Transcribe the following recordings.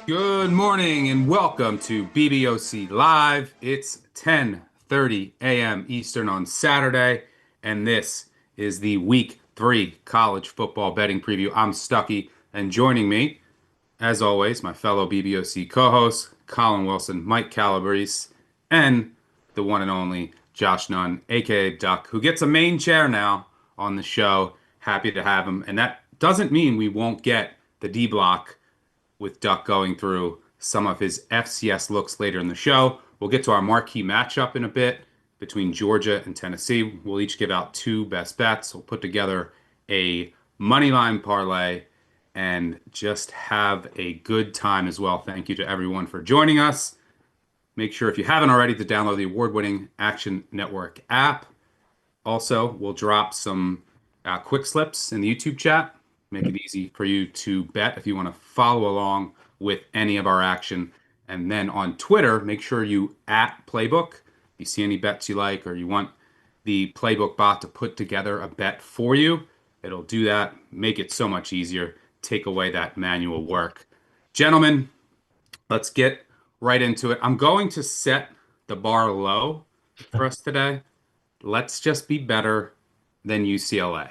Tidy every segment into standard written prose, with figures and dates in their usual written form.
Good morning and welcome to BBOC Live. It's 10:30 a.m. Eastern on Saturday, and this is the Week 3 college football betting preview. I'm Stuckey, and joining me, as always, my fellow BBOC co-hosts, Collin Wilson, Mike Calabrese, and the one and only Josh Nunn, aka Duck, who gets a main chair now on the show. Happy to have him, and that doesn't mean we won't get the D block with Duck going through some of his FCS looks later in the show. We'll get to our marquee matchup in a bit between Georgia and Tennessee. We'll each give out two best bets. We'll put together a Moneyline parlay and just have a good time as well. Thank you to everyone for joining us. Make sure, if you haven't already, to download the award-winning Action Network app. Also, we'll drop some quick slips in the YouTube chat. Make it easy for you to bet if you want to follow along with any of our action. And then on Twitter, make sure you @Playbook. If you see any bets you like or you want the Playbook bot to put together a bet for you, it'll do that. Make it so much easier. Take away that manual work. Gentlemen, let's get right into it. I'm going to set the bar low for us today. Let's just be better than UCLA.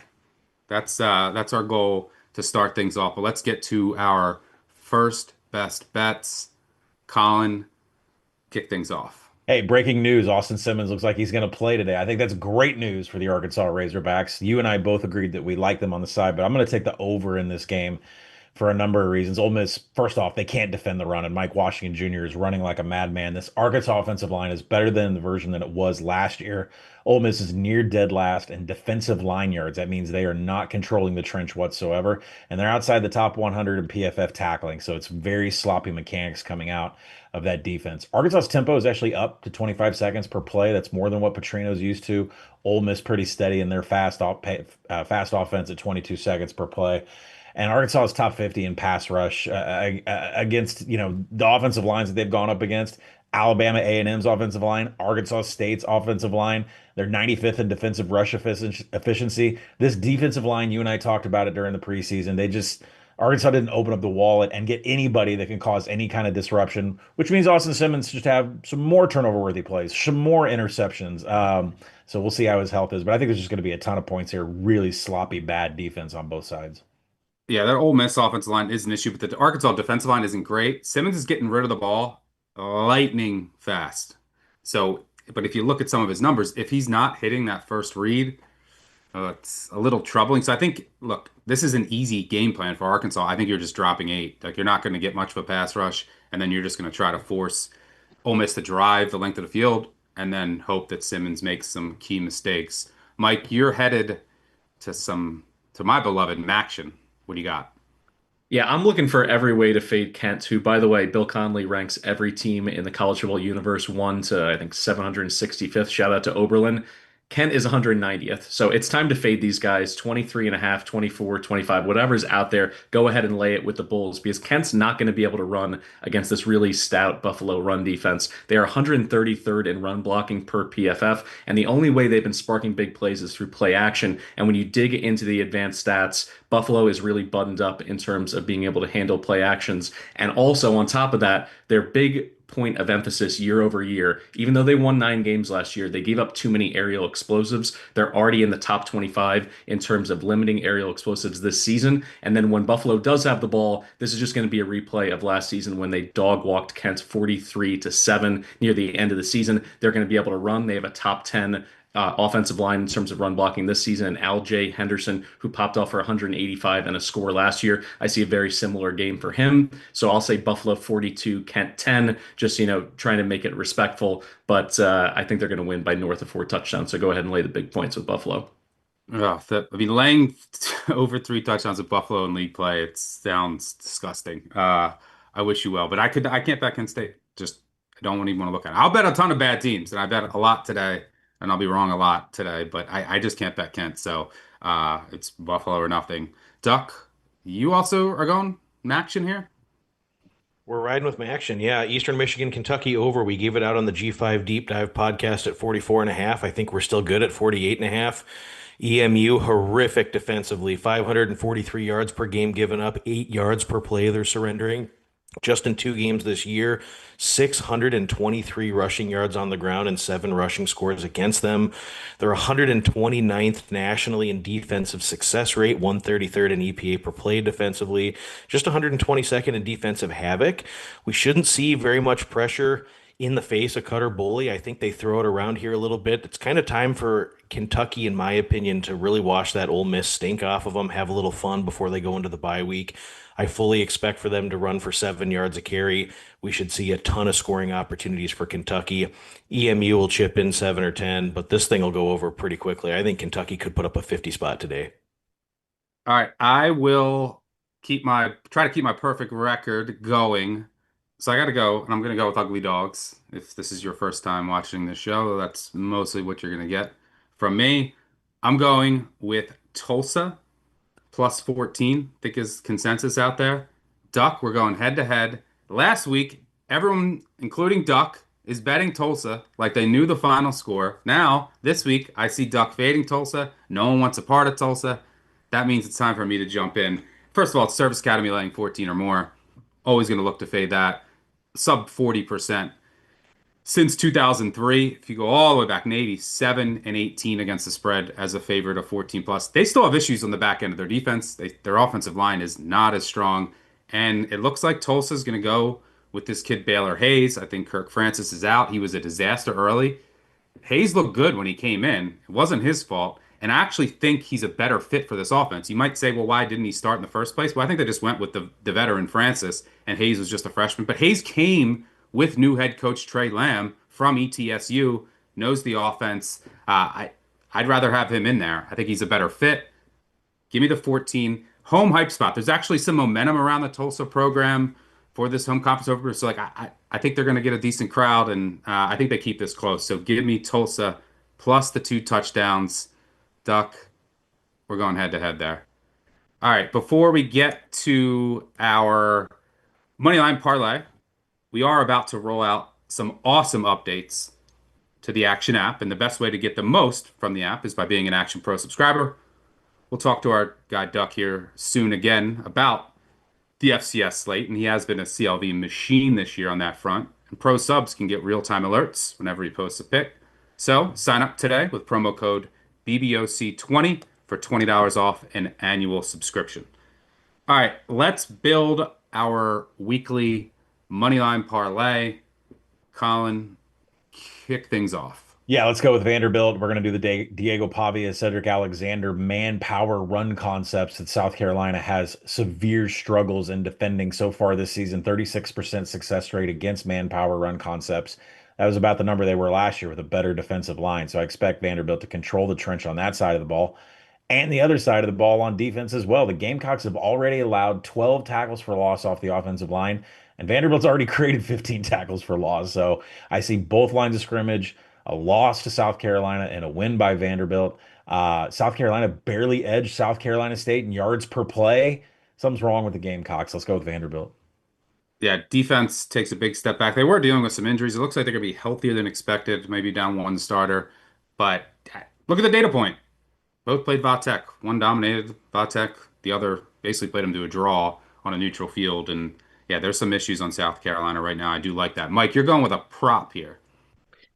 That's our goal to start things off. But let's get to our first best bets. Colin, kick things off. Hey, breaking news. Austin Simmons looks like he's going to play today. I think that's great news for the Arkansas Razorbacks. You and I both agreed that we like them on the side, but I'm going to take the over in this game for a number of reasons. Ole Miss, first off, they can't defend the run, and Mike Washington Jr. is running like a madman. This Arkansas offensive line is better than the version than it was last year. Ole Miss is near dead last in defensive line yards. That means they are not controlling the trench whatsoever, and they're outside the top 100 in PFF tackling, so it's very sloppy mechanics coming out of that defense. Arkansas's tempo is actually up to 25 seconds per play. That's more than what Petrino's used to. Ole Miss pretty steady in their fast offense at 22 seconds per play. And Arkansas is top 50 in pass rush against, the offensive lines that they've gone up against. Alabama A&M's offensive line, Arkansas State's offensive line. They're 95th in defensive rush efficiency. This defensive line, you and I talked about it during the preseason. Arkansas didn't open up the wallet and get anybody that can cause any kind of disruption, which means Austin Simmons just have some more turnover-worthy plays, some more interceptions. So we'll see how his health is. But I think there's just going to be a ton of points here. Really sloppy, bad defense on both sides. Yeah, that Ole Miss offensive line is an issue, but the Arkansas defensive line isn't great. Simmons is getting rid of the ball lightning fast. So, but if you look at some of his numbers, if he's not hitting that first read, it's a little troubling. So I think, look, this is an easy game plan for Arkansas. I think you're just dropping eight. Like, you're not going to get much of a pass rush, and then you're just going to try to force Ole Miss to drive the length of the field and then hope that Simmons makes some key mistakes. Mike, you're headed to my beloved Maction. What do you got? Yeah, I'm looking for every way to fade Kent, who, by the way, Bill Connolly ranks every team in the college football universe 1 to, I think, 765th. Shout out to Oberlin. Kent is 190th. So it's time to fade these guys 23 and a half, 24, 25, whatever's out there. Go ahead and lay it with the Bulls because Kent's not going to be able to run against this really stout Buffalo run defense. They are 133rd in run blocking per PFF, and the only way they've been sparking big plays is through play action. And when you dig into the advanced stats, Buffalo is really buttoned up in terms of being able to handle play actions. And also, on top of that, their big point of emphasis year over year. Even though they won 9 games last year, they gave up too many aerial explosives. They're already in the top 25 in terms of limiting aerial explosives this season. And then when Buffalo does have the ball, this is just going to be a replay of last season when they dog walked Kent 43-7 near the end of the season. They're going to be able to run. They have a top 10 offensive line in terms of run blocking this season. And Al-Jay Henderson, who popped off for 185 and a score last year, I see a very similar game for him. So I'll say Buffalo 42, Kent 10, just, trying to make it respectful. But I think they're going to win by north of 4 touchdowns. So go ahead and lay the big points with Buffalo. Laying over 3 touchdowns at Buffalo in league play, it sounds disgusting. I wish you well, but I can't bet Kent State. Just, I don't even want to look at it. I'll bet a ton of bad teams, and I bet a lot today, and I'll be wrong a lot today, but I just can't bet Kent. So it's Buffalo or nothing. Duck, you also are going action here? We're riding with my action. Yeah, Eastern Michigan, Kentucky over. We gave it out on the G5 Deep Dive podcast at 44 and a half. I think we're still good at 48 and a half. EMU, horrific defensively, 543 yards per game given up, 8 yards per play they're surrendering. Just in 2 games this year, 623 rushing yards on the ground and 7 rushing scores against them. They're 129th nationally in defensive success rate, 133rd in EPA per play defensively, just 122nd in defensive havoc. We shouldn't see very much pressure in the face of Cutter Boley. I think they throw it around here a little bit. It's kind of time for Kentucky, in my opinion, to really wash that Ole Miss stink off of them, have a little fun before they go into the bye week. I fully expect for them to run for 7 yards a carry. We should see a ton of scoring opportunities for Kentucky. EMU will chip in 7 or 10, but this thing will go over pretty quickly. I think Kentucky could put up a 50 spot today. All right, I will try to keep my perfect record going. So I got to go, and I'm going to go with Ugly Dogs. If this is your first time watching this show, that's mostly what you're going to get from me. I'm going with Tulsa plus 14, I think is consensus out there. Duck, we're going head to head. Last week, everyone, including Duck, is betting Tulsa like they knew the final score. Now, this week, I see Duck fading Tulsa. No one wants a part of Tulsa. That means it's time for me to jump in. First of all, it's Service Academy laying 14 or more. Always going to look to fade that. Sub 40% since 2003. If you go all the way back, Navy 7-18 against the spread as a favorite of 14 plus. They still have issues on the back end of their defense. Their offensive line is not as strong, and it looks like Tulsa's going to go with this kid Baylor Hayes. I think Kirk Francis is out. He was a disaster early. Hayes looked good when he came in. It wasn't his fault. And I actually think he's a better fit for this offense. You might say, well, why didn't he start in the first place? Well, I think they just went with the veteran Francis, and Hayes was just a freshman. But Hayes came with new head coach Trey Lamb from ETSU, knows the offense. I'd rather have him in there. I think he's a better fit. Give me the 14 home hype spot. There's actually some momentum around the Tulsa program for this home conference over. So I think they're going to get a decent crowd, and I think they keep this close. So give me Tulsa plus the 2 touchdowns. Duck, we're going head to head there. All right, before we get to our Moneyline parlay, we are about to roll out some awesome updates to the Action app, and the best way to get the most from the app is by being an Action Pro subscriber. We'll talk to our guy Duck here soon again about the FCS slate, and he has been a CLV machine this year on that front. And pro subs can get real-time alerts whenever he posts a pick. So sign up today with promo code BBOC20 for $20 off an annual subscription. All right, let's build our weekly Moneyline parlay. Collin, kick things off. Yeah, let's go with Vanderbilt. We're going to do the Diego Pavia, Cedric Alexander manpower run concepts that South Carolina has severe struggles in defending so far this season. 36% success rate against manpower run concepts. That was about the number they were last year with a better defensive line. So I expect Vanderbilt to control the trench on that side of the ball and the other side of the ball on defense as well. The Gamecocks have already allowed 12 tackles for loss off the offensive line, and Vanderbilt's already created 15 tackles for loss. So I see both lines of scrimmage, a loss to South Carolina and a win by Vanderbilt. South Carolina barely edged South Carolina State in yards per play. Something's wrong with the Gamecocks. Let's go with Vanderbilt. Yeah, defense takes a big step back. They were dealing with some injuries. It looks like they're going to be healthier than expected, maybe down one starter. But look at the data point. Both played Vatek. One dominated Vatek. The other basically played him to a draw on a neutral field. And yeah, there's some issues on South Carolina right now. I do like that. Mike, you're going with a prop here.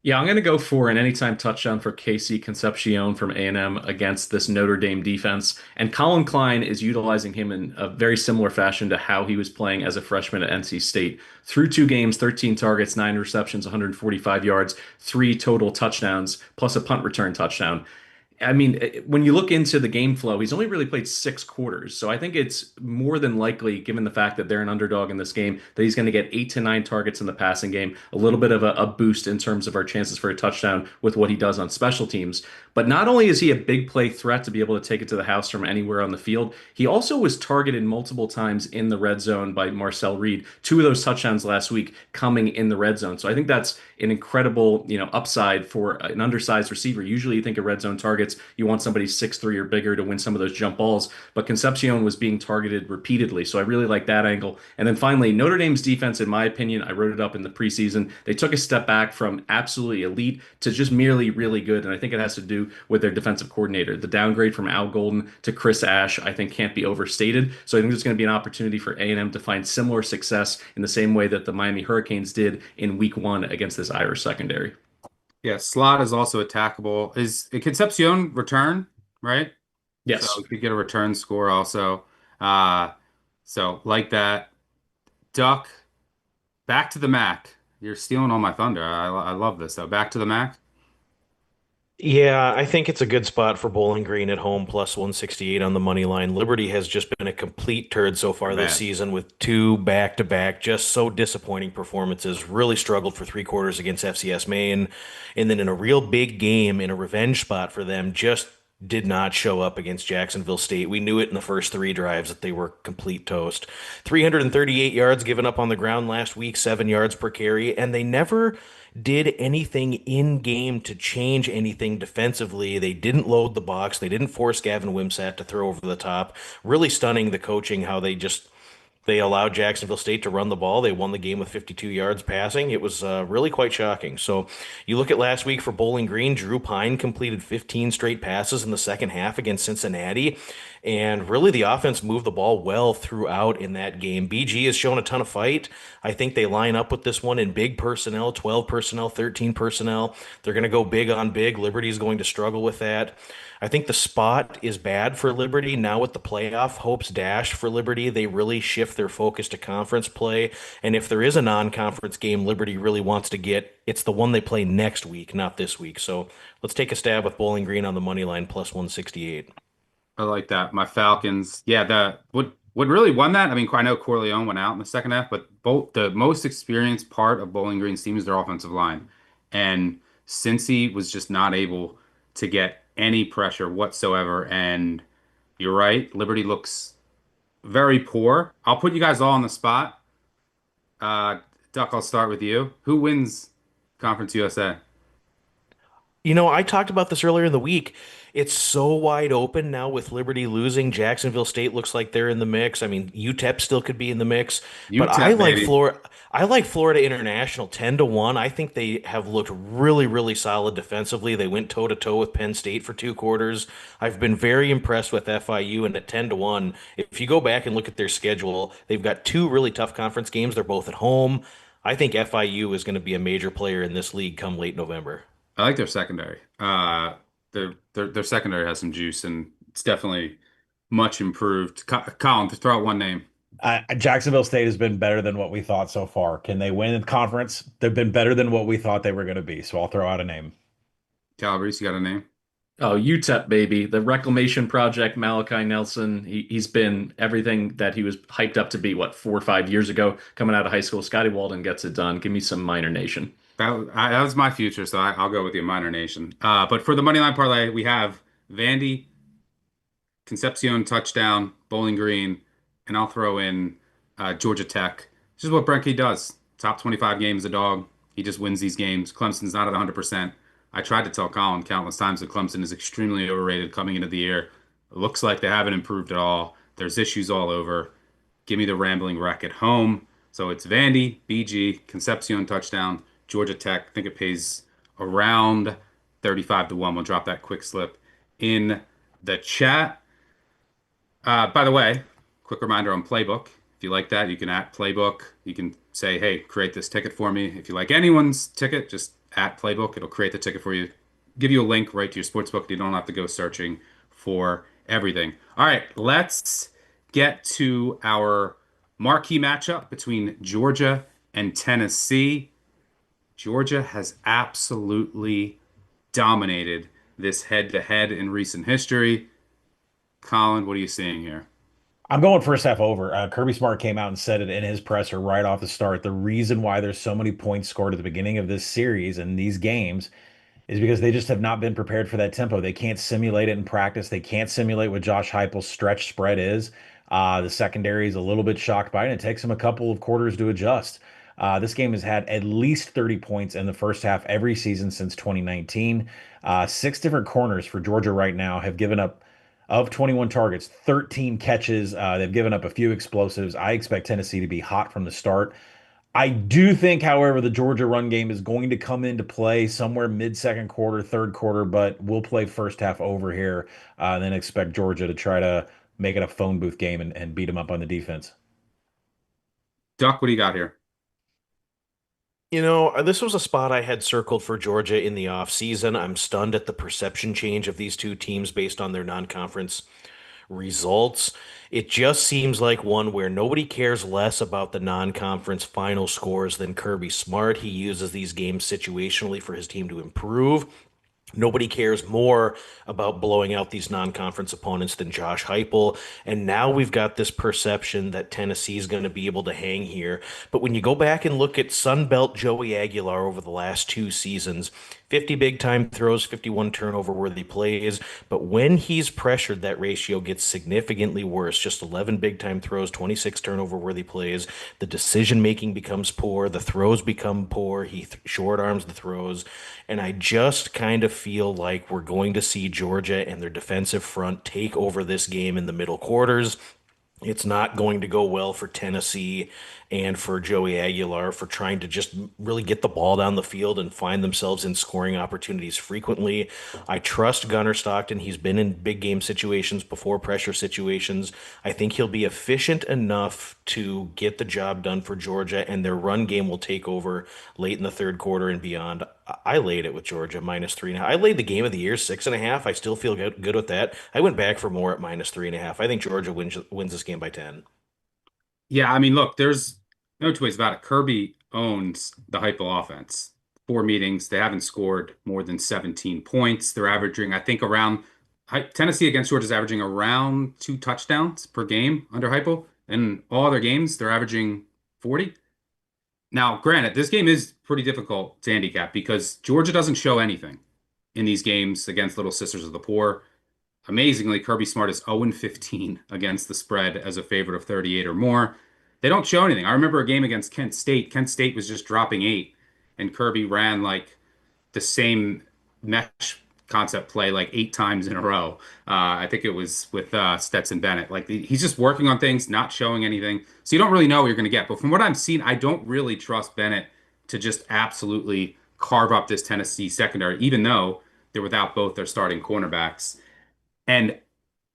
Yeah, I'm going to go for an anytime touchdown for KC Concepcion from A&M against this Notre Dame defense. And Colin Klein is utilizing him in a very similar fashion to how he was playing as a freshman at NC State. Through 2 games, 13 targets, 9 receptions, 145 yards, 3 total touchdowns, plus a punt return touchdown. I mean, when you look into the game flow, he's only really played 6 quarters. So I think it's more than likely, given the fact that they're an underdog in this game, that he's going to get 8 to 9 targets in the passing game, a little bit of a boost in terms of our chances for a touchdown with what he does on special teams. But not only is he a big play threat to be able to take it to the house from anywhere on the field, he also was targeted multiple times in the red zone by Marcel Reed. 2 of those touchdowns last week coming in the red zone. So I think that's an incredible, upside for an undersized receiver. Usually you think of red zone targets targets. You want somebody 6'3" or bigger to win some of those jump balls. But Concepcion was being targeted repeatedly. So I really like that angle. And then finally, Notre Dame's defense, in my opinion, I wrote it up in the preseason. They took a step back from absolutely elite to just merely really good. And I think it has to do with their defensive coordinator. The downgrade from Al Golden to Chris Ash, I think, can't be overstated. So I think there's going to be an opportunity for A&M to find similar success in the same way that the Miami Hurricanes did in week 1 against this Irish secondary. Yeah, slot is also attackable. Is a Concepcion return, right? So Yes. you could get a return score also. Uh, so like that. Duck, back to the Mac. You're stealing all my thunder. I love this though. Back to the Mac. Yeah, I think it's a good spot for Bowling Green at home, plus 168 on the money line. Liberty has just been a complete turd so far this Bad. season with two back-to-back, just so disappointing performances. Really struggled for three quarters against FCS Maine. And then in a real big game, in a revenge spot for them, just did not show up against Jacksonville State. We knew it in the first three drives that they were complete toast. 338 yards given up on the ground last week, 7 yards per carry, and they never did anything in game to change anything defensively. They didn't load the box. They didn't force Gavin Wimsatt to throw over the top. Really stunning the coaching, how they allowed Jacksonville State to run the ball. They won the game with 52 yards passing. It was really quite shocking. So you look at last week for Bowling Green, Drew Pine completed 15 straight passes in the second half against Cincinnati. And really, the offense moved the ball well throughout in that game. BG has shown a ton of fight. I think they line up with this one in big personnel, 12 personnel, 13 personnel. They're going to go big on big. Liberty's going to struggle with that. I think the spot is bad for Liberty. Now with the playoff hopes dashed for Liberty, they really shift their focus to conference play. And if there is a non-conference game Liberty really wants to get, it's the one they play next week, not this week. So let's take a stab with Bowling Green on the money line, plus 168. I like that. My Falcons. Yeah, the what really won that? I mean, I know Corleone went out in the second half, but both the most experienced part of Bowling Green's team is their offensive line. And Cincy was just not able to get any pressure whatsoever. And you're right, Liberty looks very poor. I'll put you guys all on the spot. Duck, I'll start with you. Who wins Conference USA? I talked about this earlier in the week. It's so wide open now with Liberty losing. Jacksonville State looks like they're in the mix. I mean, UTEP still could be in the mix, but I UTEP, like baby. Florida. I like Florida International 10-1. I think they have looked really, really solid defensively. They went toe to toe with Penn State for two quarters. I've been very impressed with FIU, and at 10-1, if you go back and look at their schedule, they've got two really tough conference games. They're both at home. I think FIU is going to be a major player in this league come late November. I like their secondary. Their secondary has some juice, and it's definitely much improved. Colin, throw out one name. Jacksonville State has been better than what we thought so far. Can they win in conference? They've been better than what we thought they were going to be. So I'll throw out a name. Calabrese, you got a name? Oh, UTEP, baby. The Reclamation Project, Malachi Nelson. He's been everything that he was hyped up to be, 4 or 5 years ago, coming out of high school. Scotty Walden gets it done. Give me some Minor Nation. That was my future, so I'll go with the Minor Nation. But for the money line parlay, we have Vandy, Concepcion touchdown, Bowling Green, and I'll throw in Georgia Tech. This is what Brenke does. Top 25 games, a dog. He just wins these games. Clemson's not at 100%. I tried to tell Colin countless times that Clemson is extremely overrated coming into the year. It looks like they haven't improved at all. There's issues all over. Give me the Rambling Wreck at home. So it's Vandy, BG, Concepcion touchdown, Georgia Tech. I think it pays around 35-1. We'll drop that quick slip in the chat. By the way, quick reminder on Playbook. If you like that, you can at Playbook. You can say, hey, create this ticket for me. If you like anyone's ticket, just at Playbook. It'll create the ticket for you. Give you a link right to your sportsbook. You don't have to go searching for everything. All right, let's get to our marquee matchup between Georgia and Tennessee. Georgia has absolutely dominated this head-to-head in recent history. Colin, what are you seeing here? I'm going first half over. Kirby Smart came out and said it in his presser right off the start. The reason why there's so many points scored at the beginning of this series and these games is because they just have not been prepared for that tempo. They can't simulate it in practice. They can't simulate what Josh Heupel's stretch spread is. The secondary is a little bit shocked by it, and it takes them a couple of quarters to adjust. This game has had at least 30 points in the first half every season since 2019. Six different corners for Georgia right now have given up, of 21 targets, 13 catches. They've given up a few explosives. I expect Tennessee to be hot from the start. I do think, however, the Georgia run game is going to come into play somewhere mid-second quarter, third quarter, but we'll play first half over here, and then expect Georgia to try to make it a phone booth game and beat them up on the defense. Duck, what do you got here? This was a spot I had circled for Georgia in the offseason. I'm stunned at the perception change of these two teams based on their non-conference results. It just seems like one where nobody cares less about the non-conference final scores than Kirby Smart. He uses these games situationally for his team to improve. Nobody cares more about blowing out these non-conference opponents than Josh Heupel. And now we've got this perception that Tennessee is going to be able to hang here. But when you go back and look at Sunbelt Joey Aguilar over the last two seasons, 50 big time throws, 51 turnover worthy plays. But when he's pressured, that ratio gets significantly worse. Just 11 big time throws, 26 turnover worthy plays. The decision making becomes poor. The throws become poor. He short arms the throws. And I just kind of feel like we're going to see Georgia and their defensive front take over this game in the middle quarters. It's not going to go well for Tennessee and for Joey Aguilar for trying to just really get the ball down the field and find themselves in scoring opportunities frequently. I trust Gunnar Stockton. He's been in big game situations before, pressure situations. I think he'll be efficient enough to get the job done for Georgia, and their run game will take over late in the third quarter and beyond. I laid it with Georgia -3.5. I laid the game of the year 6.5. I still feel good with that. I went back for more at -3.5. I think Georgia wins this game by 10. Yeah, I mean, look, there's no two ways about it. Kirby owns the Heupel offense. Four meetings, they haven't scored more than 17 points. They're averaging, I think, around Tennessee against Georgia is averaging around 2 touchdowns per game under Heupel. In all other games, they're averaging 40. Now, granted, this game is pretty difficult to handicap because Georgia doesn't show anything in these games against Little Sisters of the Poor. Amazingly, Kirby Smart is 0-15 against the spread as a favorite of 38 or more. They don't show anything. I remember a game against Kent State. Kent State was just dropping 8, and Kirby ran like the same mesh concept play like 8 times in a row. I think it was with Stetson Bennett. Like he's just working on things, not showing anything. So you don't really know what you're going to get. But from what I've seen, I don't really trust Bennett to just absolutely carve up this Tennessee secondary, even though they're without both their starting cornerbacks. And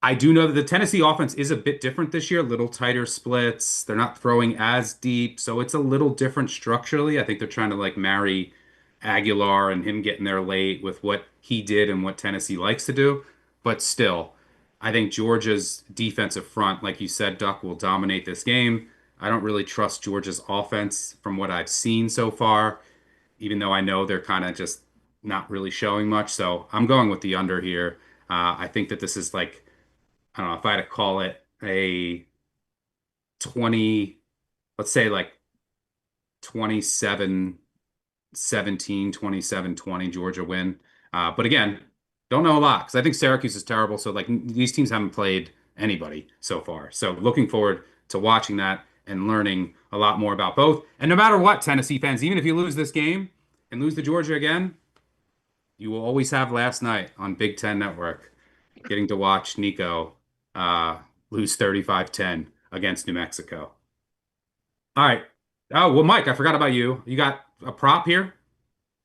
I do know that the Tennessee offense is a bit different this year, a little tighter splits. They're not throwing as deep, so it's a little different structurally. I think they're trying to like marry Aguilar and him getting there late with what he did and what Tennessee likes to do. But still, I think Georgia's defensive front, like you said, Duck, will dominate this game. I don't really trust Georgia's offense from what I've seen so far, even though I know they're kind of just not really showing much. So I'm going with the under here. I think that this is like, I don't know if I had to call it a 20, let's say like 27-17, 27-20 Georgia win. But again, don't know a lot because I think Syracuse is terrible. So like these teams haven't played anybody so far. So looking forward to watching that and learning a lot more about both. And no matter what, Tennessee fans, even if you lose this game and lose to Georgia again, you will always have last night on Big Ten Network getting to watch Nico lose 35-10 against New Mexico. All right. Oh, well, Mike, I forgot about you. You got a prop here?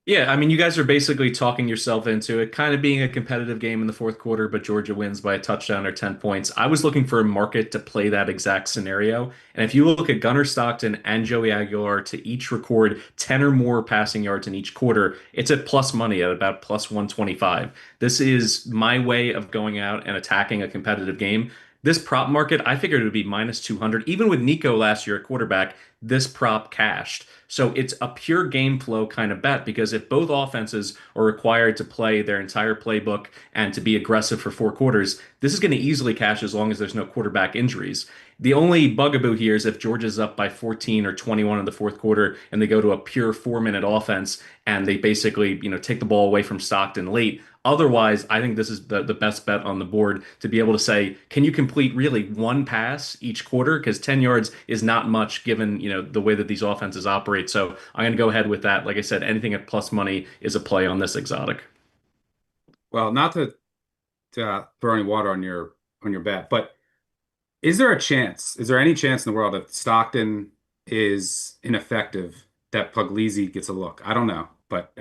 Yeah, I mean, you guys are basically talking yourself into it kind of being a competitive game in the fourth quarter, but Georgia wins by a touchdown or 10 points. I was looking for a market to play that exact scenario. And if you look at Gunnar Stockton and Joey Aguilar to each record 10 or more passing yards in each quarter, it's at plus money at about plus 125. This is my way of going out and attacking a competitive game. This prop market, I figured it would be minus 200. Even with Nico last year at quarterback, this prop cashed. So it's a pure game flow kind of bet because if both offenses are required to play their entire playbook and to be aggressive for 4 quarters, this is going to easily cash as long as there's no quarterback injuries. The only bugaboo here is if Georgia's up by 14 or 21 in the fourth quarter and they go to a pure 4-minute offense and they basically, take the ball away from Stockton late. Otherwise, I think this is the best bet on the board to be able to say, can you complete really one pass each quarter? Because 10 yards is not much given, the way that these offenses operate. So I'm going to go ahead with that. Like I said, anything at plus money is a play on this exotic. Well, not to throw any water on your bet, but is there a chance? Is there any chance in the world if Stockton is ineffective that Puglisi gets a look? I don't know, but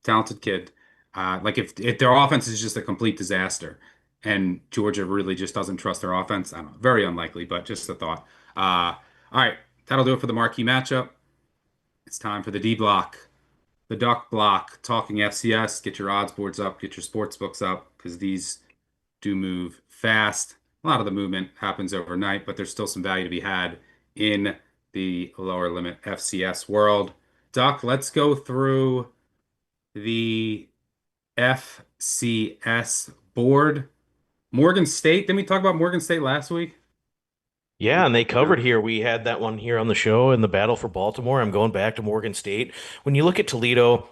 talented kid. Like if their offense is just a complete disaster and Georgia really just doesn't trust their offense, I don't know. Very unlikely, but just a thought. All right, that'll do it for the marquee matchup. It's time for the D block, the duck block. Talking FCS. Get your odds boards up, get your sports books up, because these do move fast. A lot of the movement happens overnight, but there's still some value to be had in the lower limit FCS world. Duck, let's go through the FCS board. Morgan State. Didn't we talk about Morgan State last week? Yeah, and they covered here. We had that one here on the show in the battle for Baltimore. I'm going back to Morgan State. When you look at Toledo,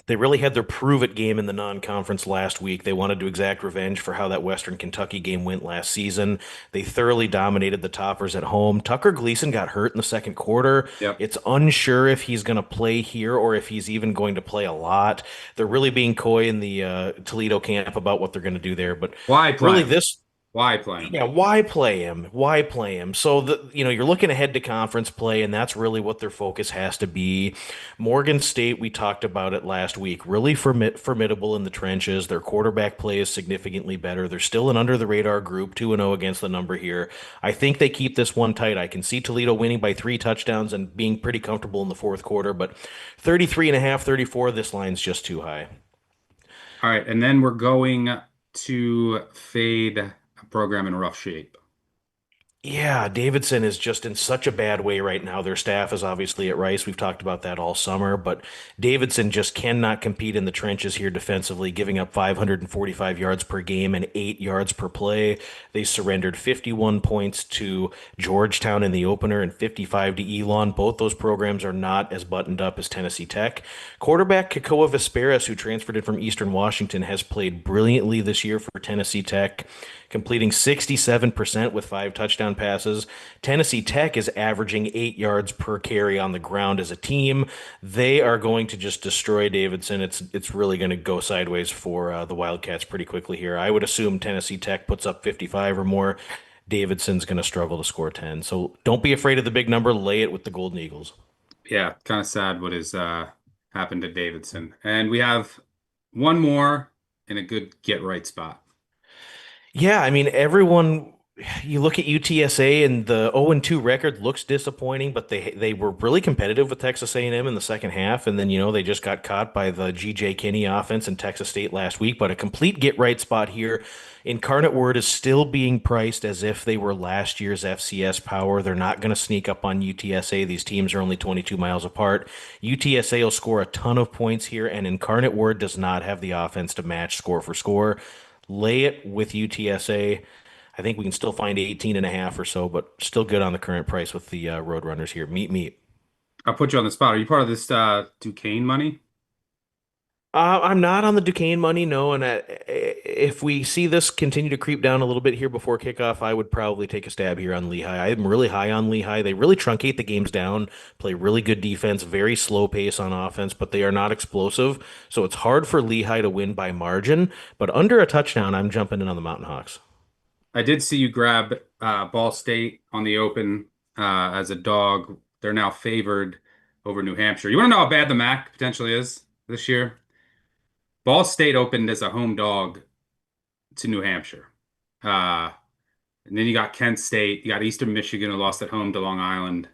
they really had their prove it game in the non-conference last week. They wanted to exact revenge for how that Western Kentucky game went last season. They thoroughly dominated the Toppers at home. Tucker Gleason got hurt in the second quarter. Yep. It's unsure if he's going to play here or if he's even going to play a lot. They're really being coy in the Toledo camp about what they're going to do there. But Why play really, him? this Why play him? yeah, why play him? Why play him? So you're looking ahead to conference play, and that's really what their focus has to be. Morgan State, we talked about it last week, really formidable in the trenches. Their quarterback play is significantly better. They're still an under the radar group, 2-0 against the number here. I think they keep this one tight. I can see Toledo winning by 3 touchdowns and being pretty comfortable in the fourth quarter, but 33.5, 34, this line's just too high. All right, and then we're going to fade a program in rough shape. Yeah, Davidson is just in such a bad way right now. Their staff is obviously at Rice. We've talked about that all summer, but Davidson just cannot compete in the trenches here defensively, giving up 545 yards per game and 8 yards per play. They surrendered 51 points to Georgetown in the opener and 55 to Elon. Both those programs are not as buttoned up as Tennessee Tech. Quarterback Kakoa Vesperis, who transferred in from Eastern Washington, has played brilliantly this year for Tennessee Tech, completing 67% with 5 touchdown passes. Tennessee Tech is averaging 8 yards per carry on the ground as a team. They are going to just destroy Davidson. It's really going to go sideways for the Wildcats pretty quickly here. I would assume Tennessee Tech puts up 55 or more. Davidson's going to struggle to score 10. So don't be afraid of the big number. Lay it with the Golden Eagles. Yeah, kind of sad what has happened to Davidson. And we have one more in a good get right spot. Yeah, I mean, everyone, you look at UTSA and the 0-2 record looks disappointing, but they were really competitive with Texas A&M in the second half, and then, they just got caught by the G.J. Kinney offense in Texas State last week, but a complete get-right spot here. Incarnate Word is still being priced as if they were last year's FCS power. They're not going to sneak up on UTSA. These teams are only 22 miles apart. UTSA will score a ton of points here, and Incarnate Word does not have the offense to match score for score. Lay it with UTSA. I think we can still find 18.5 or so, but still good on the current price with the Roadrunners here. Meet. I'll put you on the spot. Are you part of this Duquesne money? I'm not on the Duquesne money, no. And if we see this continue to creep down a little bit here before kickoff, I would probably take a stab here on Lehigh. I'm really high on Lehigh. They really truncate the games down, play really good defense, very slow pace on offense, but they are not explosive. So it's hard for Lehigh to win by margin. But under a touchdown, I'm jumping in on the Mountain Hawks. I did see you grab Ball State on the open as a dog. They're now favored over New Hampshire. You want to know how bad the MAC potentially is this year? Ball State opened as a home dog to New Hampshire. And then you got Kent State. You got Eastern Michigan, who lost at home to Long Island.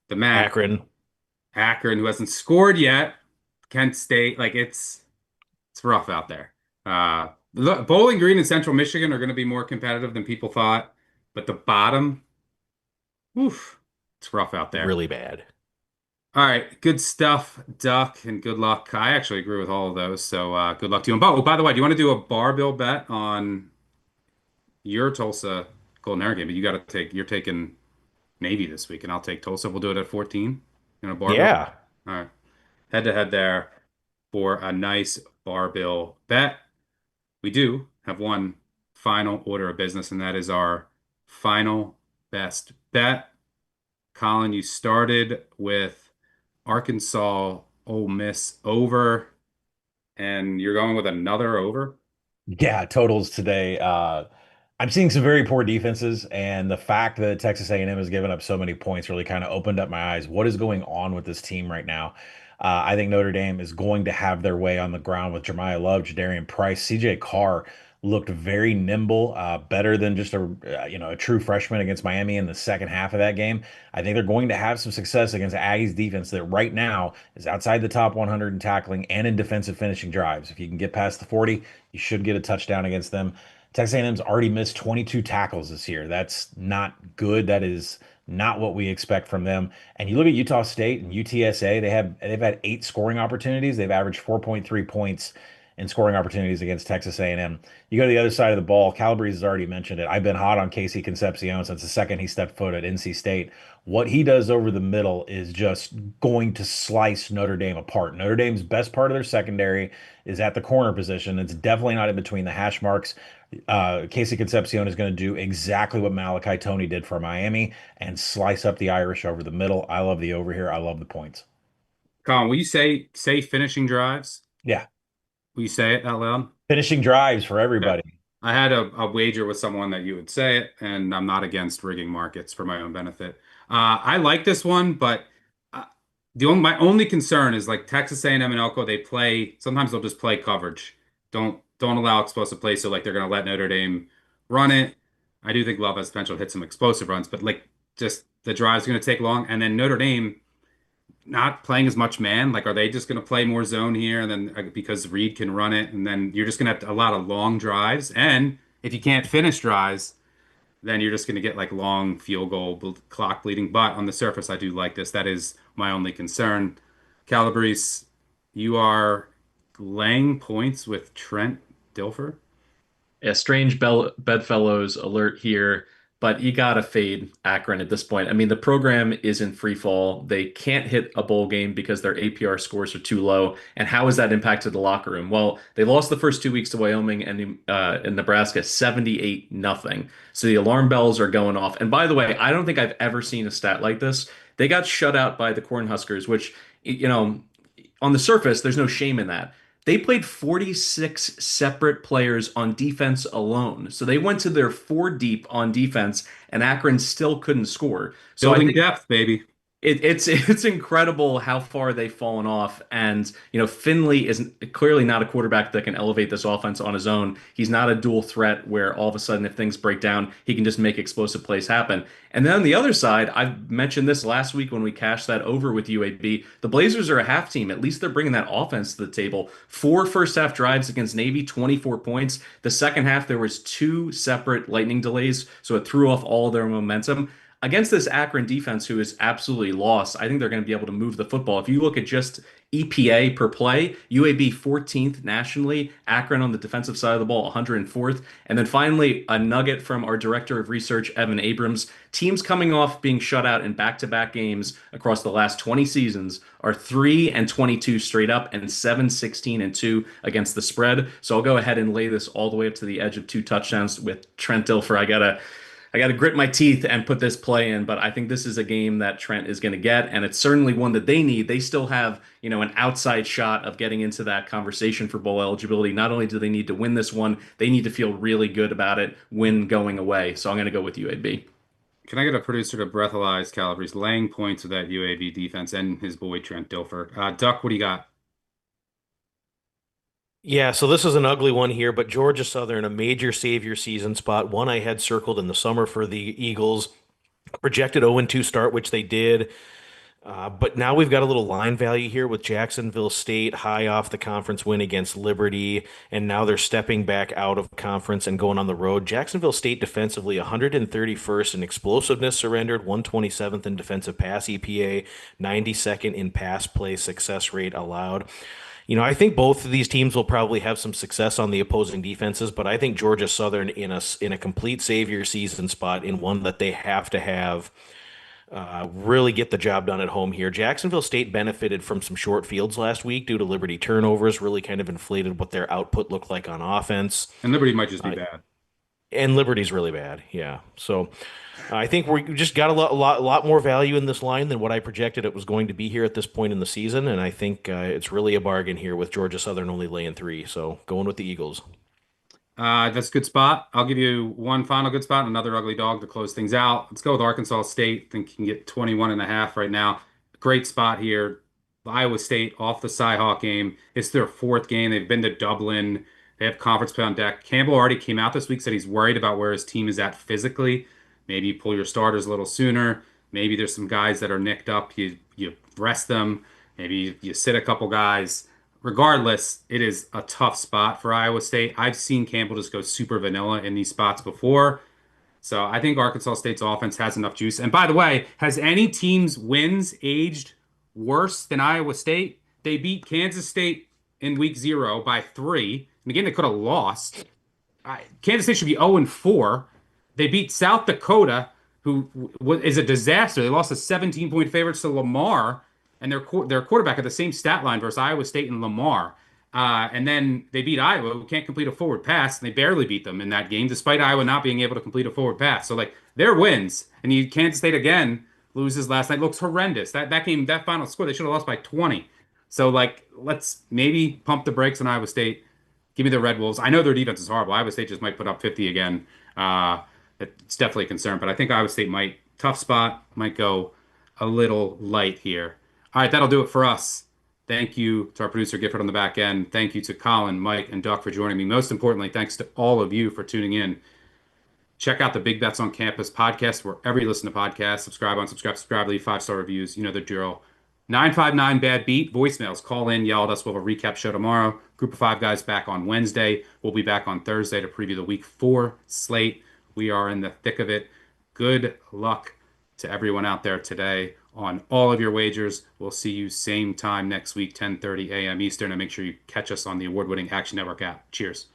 The MAC. Akron, who hasn't scored yet. Kent State. Like, it's rough out there. Look, Bowling Green and Central Michigan are going to be more competitive than people thought. But the bottom, oof, it's rough out there. Really bad. All right, good stuff, Duck, and good luck. I actually agree with all of those, so good luck to you. And by the way, do you want to do a bar bill bet on your Tulsa Golden Era game? But you're taking Navy this week, and I'll take Tulsa. We'll do it at 14 in a bar bill. Yeah. All right, head to head there for a nice bar bill bet. we do have one final order of business, and that is our final best bet. Colin, you started with Arkansas Ole Miss over, and you're going with another over. Yeah, totals today. I'm seeing some very poor defenses, and the fact that Texas A&M has given up so many points really kind of opened up my eyes. What is going on with this team right now? I think Notre Dame is going to have their way on the ground with Jeremiah Love, Jadarian Price, CJ Carr looked very nimble, better than just a true freshman against Miami in the second half of that game. I think they're going to have some success against Aggies defense that right now is outside the top 100 in tackling and in defensive finishing drives. If you can get past the 40, you should get a touchdown against them. Texas A&M's already missed 22 tackles this year. That's not good. That is not what we expect from them. And you look at Utah State and UTSA, they've had 8 scoring opportunities. They've averaged 4.3 points in scoring opportunities against Texas A&M. You go to the other side of the ball, Calabrese has already mentioned it. I've been hot on Casey Concepcion since the second he stepped foot at NC State. What he does over the middle is just going to slice Notre Dame apart. Notre Dame's best part of their secondary is at the corner position. It's definitely not in between the hash marks. Casey Concepcion is going to do exactly what Malachi Tony did for Miami and slice up the Irish over the middle. I love the over here. I love the points. Colin, will you say finishing drives? Yeah. Will you say it out loud? Finishing drives for everybody. Okay. I had a wager with someone that you would say it, and I'm not against rigging markets for my own benefit. I like this one, but my only concern is like Texas A&M and Elko. They play sometimes they'll just play coverage. Don't allow explosive plays. So like they're going to let Notre Dame run it. I do think Love has potential to hit some explosive runs, but like just the drive's going to take long, and then Notre Dame not playing as much man. Like, are they just going to play more zone here? And then because Reed can run it, and then you're just going to have a lot of long drives. And if you can't finish drives, then you're just going to get like long field goal clock bleeding. But on the surface, I do like this. That is my only concern. Calabrese, you are laying points with Trent Dilfer. Yeah, strange bedfellows alert here, but you gotta fade Akron at this point. I mean, the program is in free fall. They can't hit a bowl game because their APR scores are too low. And how has that impacted the locker room? Well, they lost the first 2 weeks to Wyoming and in Nebraska 78 nothing. So the alarm bells are going off. And by the way, I don't think I've ever seen a stat like this. They got shut out by the Cornhuskers, which, on the surface, there's no shame in that. They played 46 separate players on defense alone. So they went to their 4 deep on defense, and Akron still couldn't score. So Building depth, baby. It's incredible how far they've fallen off. And, Finley is clearly not a quarterback that can elevate this offense on his own. He's not a dual threat where all of a sudden, if things break down, he can just make explosive plays happen. And then on the other side, I mentioned this last week when we cashed that over with UAB. The Blazers are a half team. At least they're bringing that offense to the table. 4 first half drives against Navy, 24 points. The second half, there was 2 separate lightning delays, so it threw off all their momentum. Against this Akron defense, who is absolutely lost, I think they're going to be able to move the football. If you look at just EPA per play, UAB 14th nationally, Akron on the defensive side of the ball 104th. And then finally, a nugget from our director of research, Evan Abrams. Teams coming off being shut out in back-to-back games across the last 20 seasons are 3-22 straight up and 7-16-2 against the spread. So I'll go ahead and lay this all the way up to the edge of 2 touchdowns with Trent Dilfer. I got to grit my teeth and put this play in, but I think this is a game that Trent is going to get, and it's certainly one that they need. They still have, an outside shot of getting into that conversation for bowl eligibility. Not only do they need to win this one, they need to feel really good about it when going away. So I'm going to go with UAB. Can I get a producer to breathalyze Calabrese laying points with that UAB defense and his boy Trent Dilfer? Duck, what do you got? Yeah, so this is an ugly one here, but Georgia Southern, a major savior season spot, one I had circled in the summer for the Eagles, projected 0-2 start, which they did. But now we've got a little line value here with Jacksonville State high off the conference win against Liberty, and now they're stepping back out of conference and going on the road. Jacksonville State defensively 131st in explosiveness surrendered, 127th in defensive pass EPA, 92nd in pass play success rate allowed. I think both of these teams will probably have some success on the opposing defenses, but I think Georgia Southern in a complete savior season spot, in one that they have to have. really get the job done at home here. Jacksonville State benefited from some short fields last week due to Liberty turnovers, really kind of inflated what their output looked like on offense. And Liberty might just be Uh, bad. and Liberty's really bad. Yeah. So I think we just got a lot more value in this line than what I projected it was going to be here at this point in the season. And I think it's really a bargain here with Georgia Southern only laying 3. So going with the Eagles. That's a good spot. I'll give you one final good spot and another ugly dog to close things out. Let's go with Arkansas State. I think you can get 21.5 right now. Great spot here. Iowa State off the Cyhawk game. It's their fourth game. They've been to Dublin. They have conference play on deck. Campbell already came out this week, said he's worried about where his team is at physically. Maybe you pull your starters a little sooner. Maybe there's some guys that are nicked up. You rest them. Maybe you sit a couple guys. Regardless, it is a tough spot for Iowa State. I've seen Campbell just go super vanilla in these spots before. So I think Arkansas State's offense has enough juice. And by the way, has any team's wins aged worse than Iowa State? They beat Kansas State in week 0 by 3. And again, they could have lost. Kansas State should be 0-4. They beat South Dakota, who is a disaster. They lost a 17-point favorites to Lamar, and their quarterback had the same stat line versus Iowa State and Lamar. And then they beat Iowa, who can't complete a forward pass, and they barely beat them in that game, despite Iowa not being able to complete a forward pass. So, like, their wins. And Kansas State again loses last night. Looks horrendous. That game, that final score, they should have lost by 20. So, like, let's maybe pump the brakes on Iowa State. Give me the Red Wolves. I know their defense is horrible. Iowa State just might put up 50 again. It's definitely a concern, but I think Iowa State might, tough spot, might go a little light here. All right, that'll do it for us. Thank you to our producer, Gifford, on the back end. Thank you to Colin, Mike, and Duck for joining me. Most importantly, thanks to all of you for tuning in. Check out the Big Bets on Campus podcast wherever you listen to podcasts. Subscribe, leave 5-star reviews. You know the drill. 959 Bad Beat voicemails. Call in, yell at us. We'll have a recap show tomorrow. Group of 5 guys back on Wednesday. We'll be back on Thursday to preview the week 4 slate. We are in the thick of it. Good luck to everyone out there today on all of your wagers. We'll see you same time next week, 10:30 a.m. Eastern. And make sure you catch us on the award-winning Action Network app. Cheers.